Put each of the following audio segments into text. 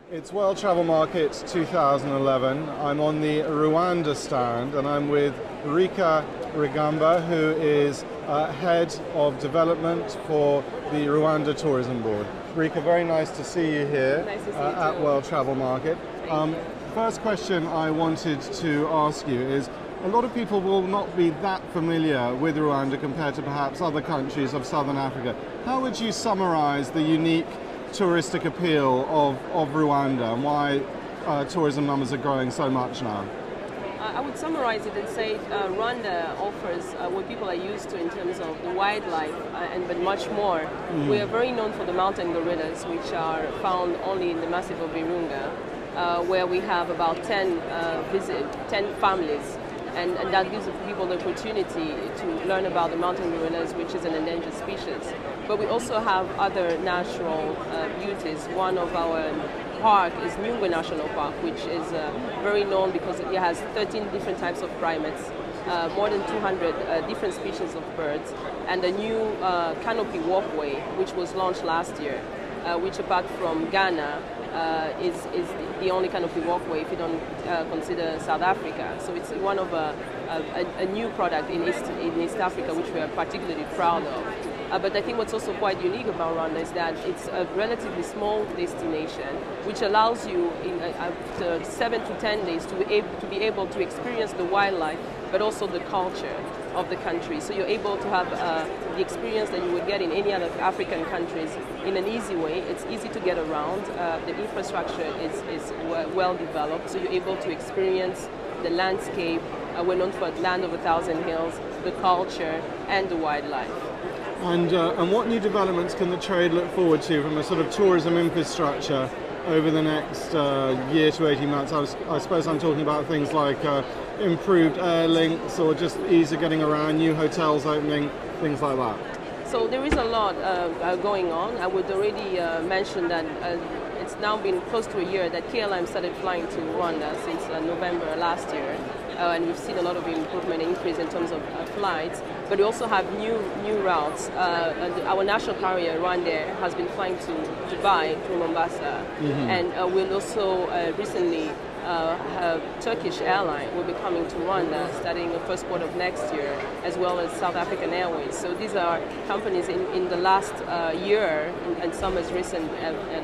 It's World Travel Market 2011. I'm on the Rwanda stand and I'm with Rika Rigamba, who is Head of Development for the Rwanda Tourism Board. Rika, very nice to see you here nice to see at World Travel Market. First question I wanted to ask you is, a lot of people will not be that familiar with Rwanda compared to perhaps other countries of Southern Africa. How would you summarize the unique touristic appeal of Rwanda and why tourism numbers are growing so much now? I would summarize it and say Rwanda offers what people are used to in terms of the wildlife but much more. We are very known for the mountain gorillas, which are found only in the massif of Virunga, where we have about 10 families. And that gives people the opportunity to learn about the mountain gorillas, which is an endangered species. But we also have other natural beauties. One of our park is Nyungwe National Park, which is very known because it has 13 different types of primates, more than 200 different species of birds, and a new canopy walkway, which was launched last year, which apart from Ghana, is the only canopy walkway if you don't consider South Africa. So it's one of a new product in East Africa, which we are particularly proud of. But I think what's also quite unique about Rwanda is that it's a relatively small destination, which allows you in after 7 to 10 days to be able to experience the wildlife, but also the culture of the country. So you're able to have the experience that you would get in any other African countries in an easy way. It's easy to get around. The infrastructure is well developed, so you're able to experience the landscape. We're known for land of 1,000 hills, the culture, and the wildlife. And what new developments can the trade look forward to from a sort of tourism infrastructure over the next year to 18 months? I suppose I'm talking about things like improved air links or just ease of getting around, new hotels opening, things like that. So there is a lot going on. I would already mention that it's now been close to a year that KLM started flying to Rwanda since November last year. And we've seen a lot of improvement and increase in terms of flights, but we also have new routes. Our national carrier, Rwandair, has been flying to Dubai through Mombasa, and we'll also recently Turkish airline will be coming to Rwanda starting the first quarter of next year, as well as South African Airways. So these are companies in the last year and some as recent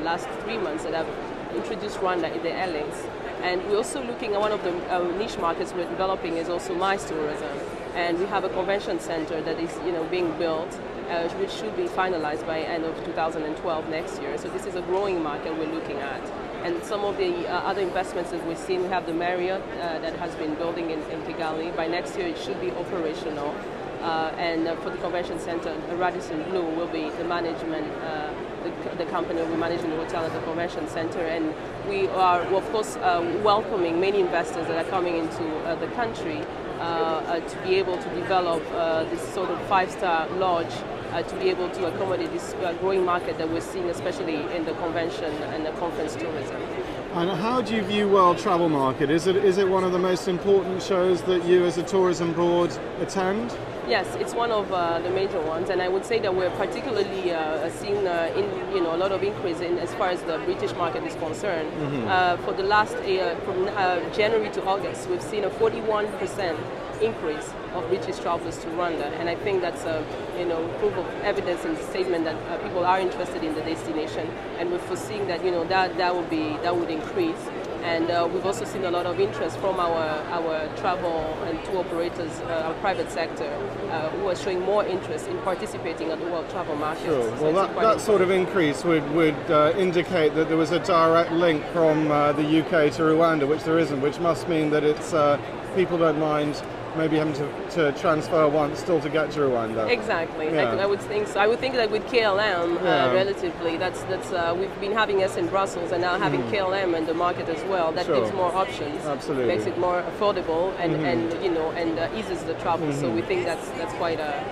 last 3 months that have introduced Rwanda in their airlines. And we're also looking at one of the niche markets we're developing is also MICE tourism. And we have a convention center that is being built, which should be finalized by end of 2012 next year. So this is a growing market we're looking at. And some of the other investments that we've seen, we have the Marriott that has been building in Kigali. By next year it should be operational. And for the convention center, Radisson Blu will be the management, the company will be managing the hotel at the convention center. And we are, of course, welcoming many investors that are coming into the country to be able to develop this sort of 5-star lodge to be able to accommodate this growing market that we're seeing, especially in the convention and the conference tourism. And how do you view World Travel Market? Is it one of the most important shows that you as a tourism board attend? Yes, it's one of the major ones, and I would say that we're particularly seeing a lot of increase in as far as the British market is concerned. For the last from January to August, we've seen a 41% increase of British travelers to Rwanda, and I think that's a proof of evidence in the statement that people are interested in the destination, and we're foreseeing that that would increase. And we've also seen a lot of interest from our travel and tour operators, our private sector, who are showing more interest in participating at the World Travel Market. Sure. So well, that sort of increase would indicate that there was a direct link from the UK to Rwanda, which there isn't, which must mean that it's people don't mind maybe having to transfer once still to get to Rwanda. Exactly. Yeah. I would think so. I would think that with KLM, relatively, that's we've been having us in Brussels and now having KLM in the market as well. That gives more options. Absolutely. Makes it more affordable and eases the travel. So we think that's quite a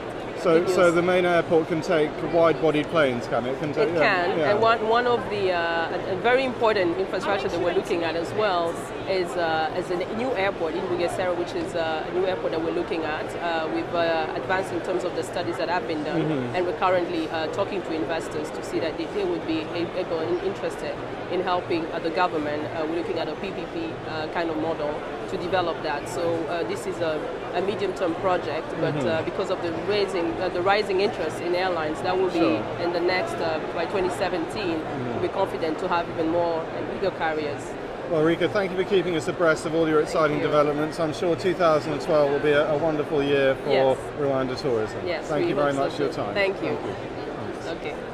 So the main airport can take wide-bodied planes, can it? It can, and one of the a very important infrastructure that we're looking at as well is a new airport in Bugesera, which is a new airport that we're looking at. We've advanced in terms of the studies that have been done, and we're currently talking to investors to see that they would be able and interested in helping the government. We're looking at a PPP kind of model to develop that. So this is a medium-term project, but because of the rising interest in airlines, that will be in the next, by 2017, we'll be confident to have even more and bigger carriers. Well, Rika, thank you for keeping us abreast of all your exciting developments. I'm sure 2012 will be a wonderful year for Rwanda tourism. Yes, thank you very much for your time. Thank you. Thank you. Okay.